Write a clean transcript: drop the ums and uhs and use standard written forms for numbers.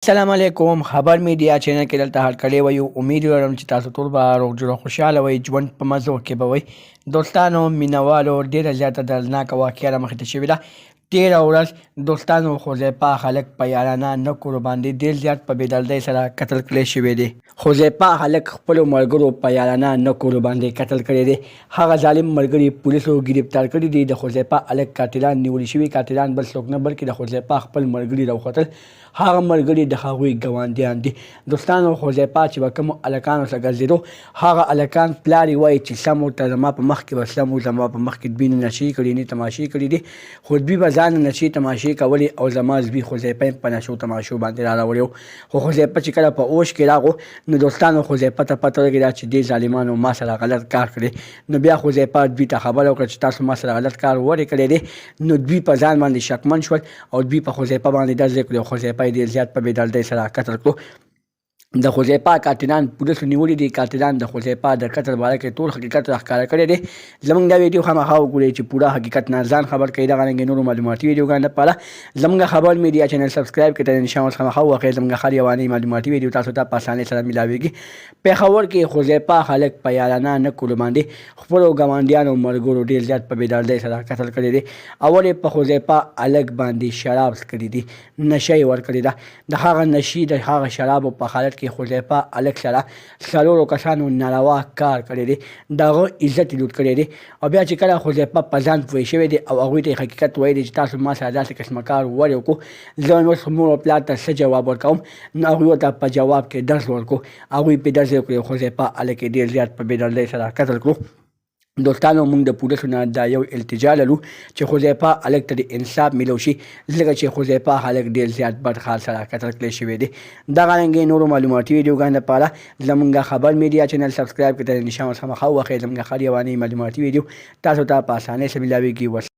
السلام علیکم. خبر میډیا چینل کې دلته هر کړی وي. امید لرم چې تاسو ټول به روغ جوړ او خوشحاله وئ، ژوند په مزو کې به وئ. دوستانو مینوالو ډېره زیاته دردناکه واقعه رامخې ته شوې ده. تېره ورځ دوستانو حذیفه هلک په یارانه نکړو باندې ډېر زیات په بېدردۍ سره قتل کړی شوی دی. حذیفه هلک خپلو ملګرو په یارانه نکړو باندې قتل کړی دی. هغه ظالم ملګري پولیسو ګرفتار کړي دي. د حذیفه هلک قاتلان نیولي شوي قاتلان بل څوک نه بلکې د حذیفه خپل ملګري راوختل. هغه ملګري د هغوی ګاونډیان دي. دوستانو حذیفه چې به کومو هلکانو سره ګرځېدو هغه هلکان پلار یې وایي چې سم ورته زما په مخ کې به سم و، زما په مخ کې دوی نه نشې کړي نه تماشې کړي دي، خو دوی به ځان نه نشې تماشې کولې او زما زوی حذیفه یې په نشو تماشو باندې را راوړی و. خو حذیفه چې کله په اوش کې راغو نو دوستانو حذیفه ته پته ولګېده چې دې ظالمانو ما سره غلط کار کړی. نو بیا حذیفه دوی ته خبره وکړه چې تاسو ما سره غلط کار ولې کړی دی. نو دوی په ځان باندې شکمن شول او دوی په حذیفه باندې ډز وکړي او حذیفه یې ډېر زیات په بېدردۍ سره قتل کړو. د حذیفه قاتلان پولیسو نیولي دي. قاتلان د حذیفه د قتل باره کې ټول حقیقت راښکاره کړی دی. زموږ دا ویډیو خامخا وګورئ چې پوره حقیقت نه ځان خبر کړئ. دغه رنګې نورو معلوماتي ویډیوګانو لپاره زموږ خبر میډیا چینل سبسکرایب کړئ. د نشان خامخا ووهئ. زموږ هر یوانۍ معلوماتي ویډیو تاسو ته په اسانۍ سره میلاویږي. پېښور کې حذیفه هلک په یارانه نکړو باندې خپلو ګاونډیانو ملګرو ډېر زیات په بېدردۍ سره قتل کړی دی. اول یې په حذیفه هلک باندې شراب څښلي دي، نشه یې ورکړې ده. د هغه نشې د هغه شرابو په حالت کې حذیفه هلک سره څلورو کسانو ناروا کار کړی دی. د هغه عزت یې لوټ کړی دی. او بیا چې کله حذیفه په ځان پوه شوی دی او هغوی ته یې حقیقت ویلی چې تاسو ما سره داسې قسمه کار ولې وکړو، زه اوس مور او پلار ته څه جواب ورکوم. نو هغوی ورته په جواب کې ډز ورکړو. هغوی پرې ډز وکړې او حذیفه هلک یې ډېر زیات په بېدردۍ سره قتل کړو. دوستانو موږ د پولیسو نه دا یو التجا لرو چې حذیفه هلک ته د انصاف میلو شي، ځکه چې حذیفه هلک ډېر زیات بد حال سره قتل کړی شوی دی. دغه رنګې نورو معلوماتي ویډیوګانو لپاره زموږ خبر میډیا چینل سبسکرایب کړئ. د نشان ورڅخه مخه ووهئ. زموږ هر یوانۍ معلوماتي ویډیو تاسو ته په اسانۍ سره میلاویږي.